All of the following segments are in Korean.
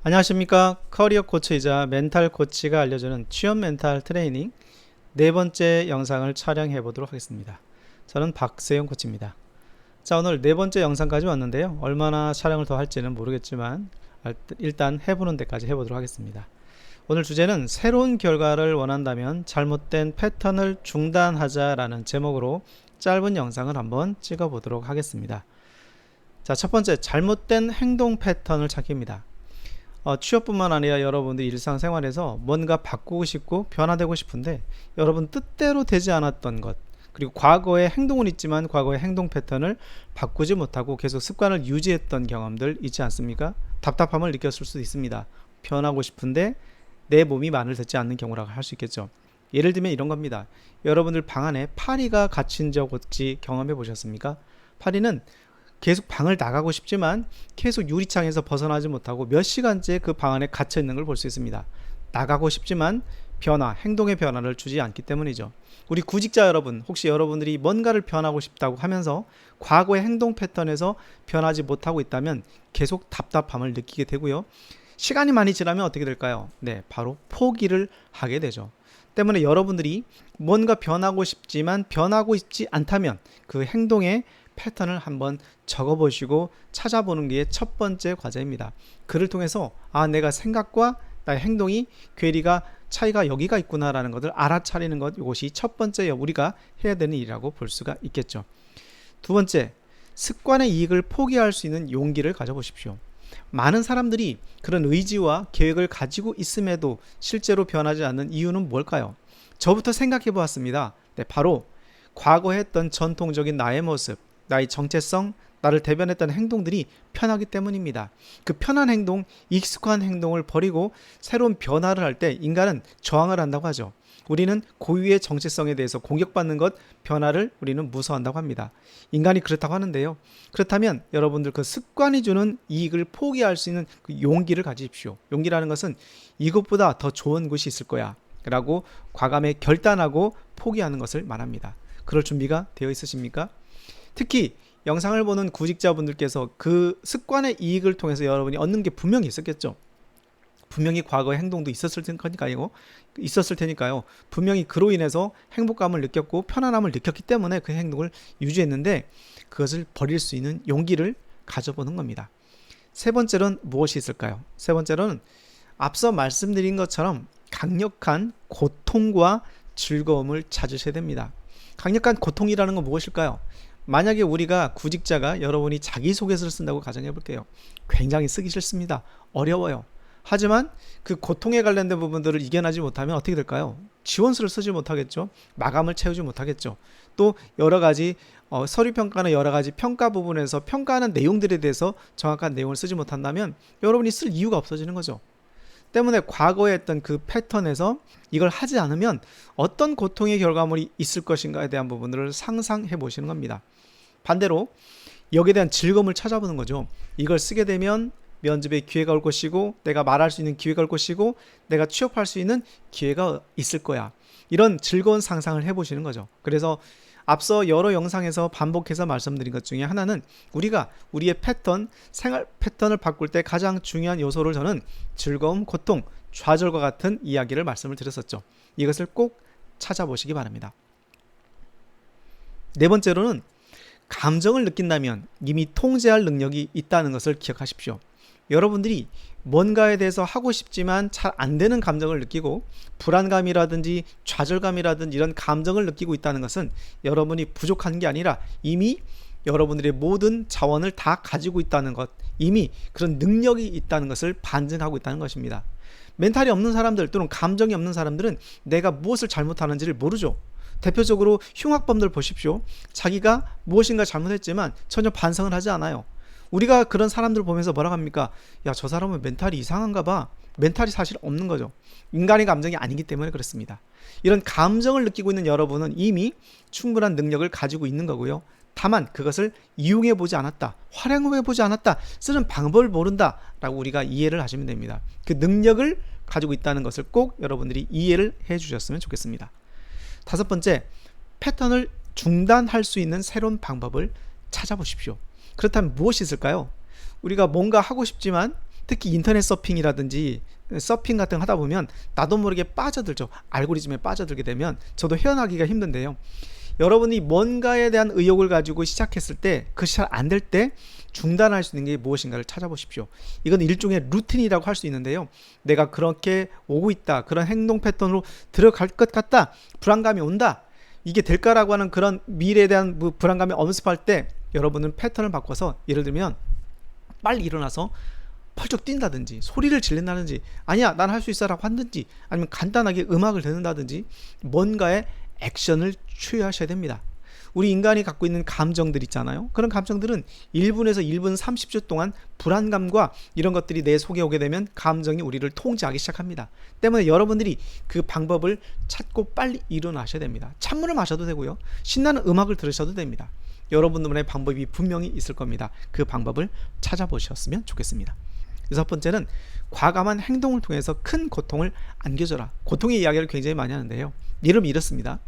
안녕하십니까. 커리어 코치이자 멘탈 코치가 알려주는 취업 멘탈 트레이닝 네 번째 영상을 촬영해 보도록 하겠습니다. 저는 박세용 코치입니다. 자, 오늘 네 번째 영상까지 왔는데요. 얼마나 촬영을 더 할지는 모르겠지만 일단 해보는 데까지 해보도록 하겠습니다. 오늘 주제는 새로운 결과를 원한다면 잘못된 패턴을 중단하자라는 제목으로 짧은 영상을 한번 찍어 보도록 하겠습니다. 자, 첫 번째, 잘못된 행동 패턴을 찾기입니다. 취업뿐만 아니라 여러분들 일상생활에서 뭔가 바꾸고 싶고 변화되고 싶은데 여러분 뜻대로 되지 않았던 것, 그리고 과거의 행동은 있지만 과거의 행동 패턴을 바꾸지 못하고 계속 습관을 유지했던 경험들 있지 않습니까? 답답함을 느꼈을 수도 있습니다. 변하고 싶은데 내 몸이 말을 듣지 않는 경우라고 할 수 있겠죠. 예를 들면 이런 겁니다. 여러분들 방 안에 파리가 갇힌 적 혹시 경험해 보셨습니까? 파리는 계속 방을 나가고 싶지만 계속 유리창에서 벗어나지 못하고 몇 시간째 그 방 안에 갇혀 있는 걸 볼 수 있습니다. 나가고 싶지만 행동의 변화를 주지 않기 때문이죠. 우리 구직자 여러분, 혹시 여러분들이 뭔가를 변하고 싶다고 하면서 과거의 행동 패턴에서 변하지 못하고 있다면 계속 답답함을 느끼게 되고요. 시간이 많이 지나면 어떻게 될까요? 네, 바로 포기를 하게 되죠. 때문에 여러분들이 뭔가 변하고 싶지만 변하고 있지 않다면 그 행동의 패턴을 한번 적어보시고 찾아보는 게 첫 번째 과제입니다. 그를 통해서 내가 생각과 나의 행동이 괴리가 차이가 여기가 있구나라는 것을 알아차리는 것, 이것이 첫 번째 우리가 해야 되는 일이라고 볼 수가 있겠죠. 두 번째, 습관의 이익을 포기할 수 있는 용기를 가져보십시오. 많은 사람들이 그런 의지와 계획을 가지고 있음에도 실제로 변하지 않는 이유는 뭘까요? 저부터 생각해 보았습니다. 네, 바로 과거에 했던 전통적인 나의 모습, 나의 정체성, 나를 대변했던 행동들이 편하기 때문입니다. 그 편한 행동, 익숙한 행동을 버리고 새로운 변화를 할 때 인간은 저항을 한다고 하죠. 우리는 고유의 정체성에 대해서 공격받는 것, 변화를 우리는 무서워한다고 합니다. 인간이 그렇다고 하는데요. 그렇다면 여러분들 그 습관이 주는 이익을 포기할 수 있는 그 용기를 가지십시오. 용기라는 것은 이것보다 더 좋은 곳이 있을 거야 라고 과감히 결단하고 포기하는 것을 말합니다. 그럴 준비가 되어 있으십니까? 특히 영상을 보는 구직자분들께서 그 습관의 이익을 통해서 여러분이 얻는 게 분명히 있었겠죠. 분명히 과거의 행동도 있었을 테니까요. 분명히 그로 인해서 행복감을 느꼈고 편안함을 느꼈기 때문에 그 행동을 유지했는데 그것을 버릴 수 있는 용기를 가져보는 겁니다. 세 번째로는 무엇이 있을까요? 세 번째로는 앞서 말씀드린 것처럼 강력한 고통과 즐거움을 찾으셔야 됩니다. 강력한 고통이라는 건 무엇일까요? 만약에 우리가 구직자가 여러분이 자기소개서를 쓴다고 가정해 볼게요. 굉장히 쓰기 싫습니다. 어려워요. 하지만 그 고통에 관련된 부분들을 이겨내지 못하면 어떻게 될까요? 지원서를 쓰지 못하겠죠. 마감을 채우지 못하겠죠. 또 여러 가지 서류 평가는 여러 가지 평가 부분에서 평가하는 내용들에 대해서 정확한 내용을 쓰지 못한다면 여러분이 쓸 이유가 없어지는 거죠. 때문에 과거에 했던 그 패턴에서 이걸 하지 않으면 어떤 고통의 결과물이 있을 것인가에 대한 부분들을 상상해 보시는 겁니다. 반대로 여기에 대한 즐거움을 찾아보는 거죠. 이걸 쓰게 되면 면접에 기회가 올 것이고 내가 말할 수 있는 기회가 올 것이고 내가 취업할 수 있는 기회가 있을 거야. 이런 즐거운 상상을 해보시는 거죠. 그래서 앞서 여러 영상에서 반복해서 말씀드린 것 중에 하나는 우리가 우리의 생활 패턴을 바꿀 때 가장 중요한 요소를 저는 즐거움, 고통, 좌절과 같은 이야기를 말씀을 드렸었죠. 이것을 꼭 찾아보시기 바랍니다. 네 번째로는 감정을 느낀다면 이미 통제할 능력이 있다는 것을 기억하십시오. 여러분들이 뭔가에 대해서 하고 싶지만 잘 안 되는 감정을 느끼고 불안감이라든지 좌절감이라든지 이런 감정을 느끼고 있다는 것은 여러분이 부족한 게 아니라 이미 여러분들의 모든 자원을 다 가지고 있다는 것, 이미 그런 능력이 있다는 것을 반증하고 있다는 것입니다. 멘탈이 없는 사람들 또는 감정이 없는 사람들은 내가 무엇을 잘못하는지를 모르죠. 대표적으로 흉악범들 보십시오. 자기가 무엇인가 잘못했지만 전혀 반성을 하지 않아요. 우리가 그런 사람들 보면서 뭐라고 합니까? 야, 저 사람은 멘탈이 이상한가 봐. 멘탈이 사실 없는 거죠. 인간의 감정이 아니기 때문에 그렇습니다. 이런 감정을 느끼고 있는 여러분은 이미 충분한 능력을 가지고 있는 거고요. 다만 그것을 이용해 보지 않았다, 활용해 보지 않았다, 쓰는 방법을 모른다 라고 우리가 이해를 하시면 됩니다. 그 능력을 가지고 있다는 것을 꼭 여러분들이 이해를 해 주셨으면 좋겠습니다. 다섯 번째, 패턴을 중단할 수 있는 새로운 방법을 찾아보십시오. 그렇다면 무엇이 있을까요? 우리가 뭔가 하고 싶지만 특히 인터넷 서핑이라든지 서핑 같은 거 하다 보면 나도 모르게 빠져들죠. 알고리즘에 빠져들게 되면 저도 헤어나기가 힘든데요. 여러분이 뭔가에 대한 의욕을 가지고 시작했을 때 그것이 잘 안 될 때 중단할 수 있는 게 무엇인가를 찾아보십시오. 이건 일종의 루틴이라고 할 수 있는데요. 내가 그렇게 오고 있다, 그런 행동 패턴으로 들어갈 것 같다, 불안감이 온다, 이게 될까라고 하는 그런 미래에 대한 불안감이 엄습할 때 여러분은 패턴을 바꿔서, 예를 들면 빨리 일어나서 펄쩍 뛴다든지 소리를 지른다든지, 아니야 난 할 수 있어 라고 한든지, 아니면 간단하게 음악을 듣는다든지 뭔가의 액션을 취하셔야 됩니다. 우리 인간이 갖고 있는 감정들 있잖아요. 그런 감정들은 1분에서 1분 30초 동안 불안감과 이런 것들이 내 속에 오게 되면 감정이 우리를 통제하기 시작합니다. 때문에 여러분들이 그 방법을 찾고 빨리 일어나셔야 됩니다. 찬물을 마셔도 되고요, 신나는 음악을 들으셔도 됩니다. 여러분들의 방법이 분명히 있을 겁니다. 그 방법을 찾아보셨으면 좋겠습니다. 여섯 번째는 과감한 행동을 통해서 큰 고통을 안겨줘라. 고통의 이야기를 굉장히 많이 하는데요. 이름이 이렇습니다.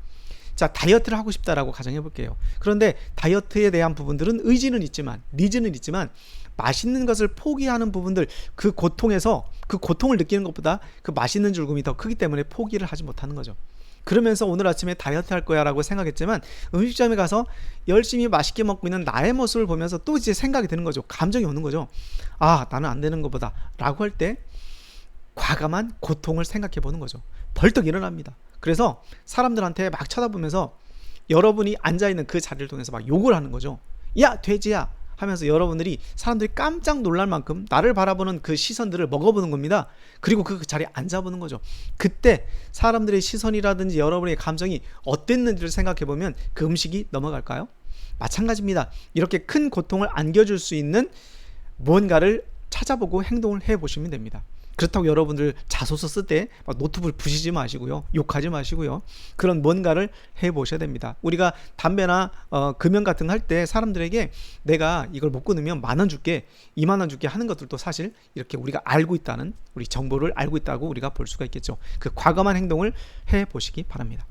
자, 다이어트를 하고 싶다라고 가정해 볼게요. 그런데 다이어트에 대한 부분들은 의지는 있지만, 니즈는 있지만, 맛있는 것을 포기하는 부분들, 그 고통에서, 그 고통을 느끼는 것보다 그 맛있는 즐거움이 더 크기 때문에 포기를 하지 못하는 거죠. 그러면서 오늘 아침에 다이어트 할 거야 라고 생각했지만 음식점에 가서 열심히 맛있게 먹고 있는 나의 모습을 보면서 또 이제 생각이 드는 거죠. 감정이 오는 거죠. 아, 나는 안 되는 것보다 라고 할 때 과감한 고통을 생각해 보는 거죠. 벌떡 일어납니다. 그래서 사람들한테 막 쳐다보면서 여러분이 앉아있는 그 자리를 통해서 막 욕을 하는 거죠. 야 돼지야 하면서 여러분들이, 사람들이 깜짝 놀랄 만큼 나를 바라보는 그 시선들을 먹어보는 겁니다. 그리고 그 자리에 앉아보는 거죠. 그때 사람들의 시선이라든지 여러분의 감정이 어땠는지를 생각해보면 그 음식이 넘어갈까요? 마찬가지입니다. 이렇게 큰 고통을 안겨줄 수 있는 뭔가를 찾아보고 행동을 해보시면 됩니다. 그렇다고 여러분들 자소서 쓸 때 노트북을 부시지 마시고요, 욕하지 마시고요, 그런 뭔가를 해보셔야 됩니다. 우리가 담배나 금연 같은 거 할 때 사람들에게 내가 이걸 못 끊으면 10,000원 줄게, 20,000원 줄게 하는 것들도 사실 이렇게 우리가 알고 있다는, 우리 정보를 알고 있다고 우리가 볼 수가 있겠죠. 그 과감한 행동을 해보시기 바랍니다.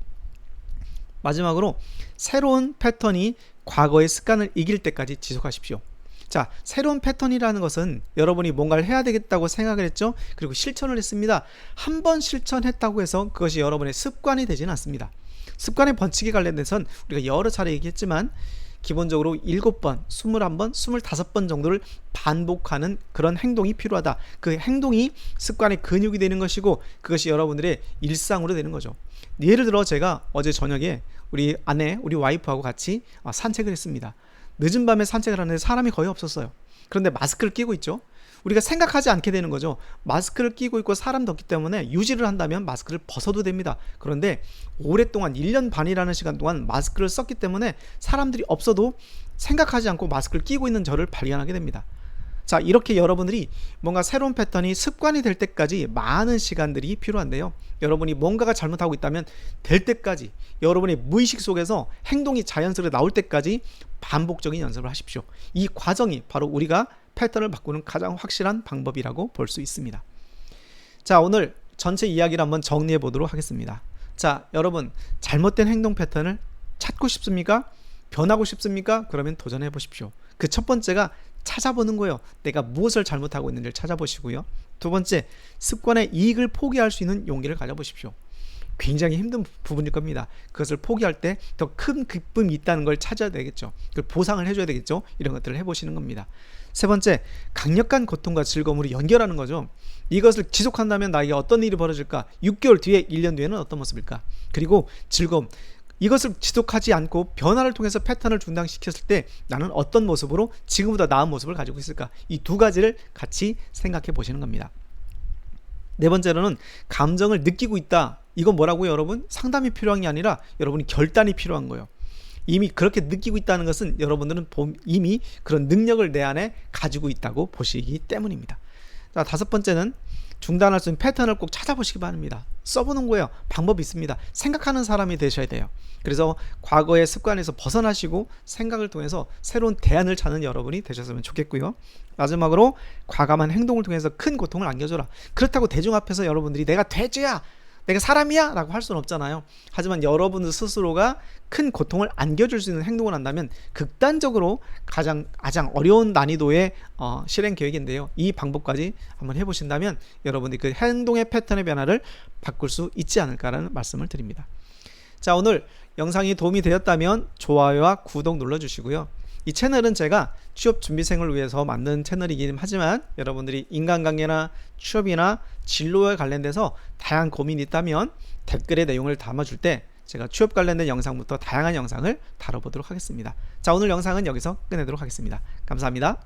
마지막으로 새로운 패턴이 과거의 습관을 이길 때까지 지속하십시오. 자, 새로운 패턴이라는 것은 여러분이 뭔가를 해야 되겠다고 생각을 했죠. 그리고 실천을 했습니다. 한 번 실천했다고 해서 그것이 여러분의 습관이 되지는 않습니다. 습관의 번칙에 관련돼서는 우리가 여러 차례 얘기했지만 기본적으로 7번, 21번, 25번 정도를 반복하는 그런 행동이 필요하다. 그 행동이 습관의 근육이 되는 것이고 그것이 여러분들의 일상으로 되는 거죠. 예를 들어 제가 어제 저녁에 우리 아내, 우리 와이프하고 같이 산책을 했습니다. 늦은 밤에 산책을 하는데 사람이 거의 없었어요. 그런데 마스크를 끼고 있죠. 우리가 생각하지 않게 되는 거죠. 마스크를 끼고 있고 사람도 없기 때문에 유지를 한다면 마스크를 벗어도 됩니다. 그런데 오랫동안 1년 반이라는 시간 동안 마스크를 썼기 때문에 사람들이 없어도 생각하지 않고 마스크를 끼고 있는 저를 발견하게 됩니다. 자, 이렇게 여러분들이 뭔가 새로운 패턴이 습관이 될 때까지 많은 시간들이 필요한데요. 여러분이 뭔가가 잘못하고 있다면 될 때까지, 여러분의 무의식 속에서 행동이 자연스럽게 나올 때까지 반복적인 연습을 하십시오. 이 과정이 바로 우리가 패턴을 바꾸는 가장 확실한 방법이라고 볼 수 있습니다. 자, 오늘 전체 이야기를 한번 정리해 보도록 하겠습니다. 자, 여러분, 잘못된 행동 패턴을 찾고 싶습니까? 변하고 싶습니까? 그러면 도전해 보십시오. 그 첫 번째가 찾아보는 거예요. 내가 무엇을 잘못하고 있는지를 찾아보시고요. 두 번째, 습관의 이익을 포기할 수 있는 용기를 가져보십시오. 굉장히 힘든 부분일 겁니다. 그것을 포기할 때 더 큰 기쁨이 있다는 걸 찾아야 되겠죠. 그걸 보상을 해줘야 되겠죠. 이런 것들을 해보시는 겁니다. 세 번째, 강력한 고통과 즐거움으로 연결하는 거죠. 이것을 지속한다면 나에게 어떤 일이 벌어질까? 6개월 뒤에, 1년 뒤에는 어떤 모습일까? 그리고 즐거움, 이것을 지속하지 않고 변화를 통해서 패턴을 중단시켰을 때 나는 어떤 모습으로 지금보다 나은 모습을 가지고 있을까? 이 두 가지를 같이 생각해 보시는 겁니다. 네 번째로는 감정을 느끼고 있다. 이건 뭐라고요, 여러분? 상담이 필요한 게 아니라 여러분이 결단이 필요한 거예요. 이미 그렇게 느끼고 있다는 것은 여러분들은 이미 그런 능력을 내 안에 가지고 있다고 보시기 때문입니다. 자, 다섯 번째는 중단할 수 있는 패턴을 꼭 찾아보시기 바랍니다. 써보는 거예요. 방법이 있습니다. 생각하는 사람이 되셔야 돼요. 그래서 과거의 습관에서 벗어나시고 생각을 통해서 새로운 대안을 찾는 여러분이 되셨으면 좋겠고요. 마지막으로 과감한 행동을 통해서 큰 고통을 안겨줘라. 그렇다고 대중 앞에서 여러분들이 내가 돼지야, 내가 사람이야 라고 할 수는 없잖아요. 하지만 여러분들 스스로가 큰 고통을 안겨줄 수 있는 행동을 한다면 극단적으로 가장 어려운 난이도의 실행 계획인데요, 이 방법까지 한번 해보신다면 여러분이 그 행동의 패턴의 변화를 바꿀 수 있지 않을까라는 말씀을 드립니다. 자, 오늘 영상이 도움이 되었다면 좋아요와 구독 눌러주시고요. 이 채널은 제가 취업 준비생을 위해서 만든 채널이긴 하지만 여러분들이 인간관계나 취업이나 진로에 관련돼서 다양한 고민이 있다면 댓글에 내용을 담아줄 때 제가 취업 관련된 영상부터 다양한 영상을 다뤄보도록 하겠습니다. 자, 오늘 영상은 여기서 끝내도록 하겠습니다. 감사합니다.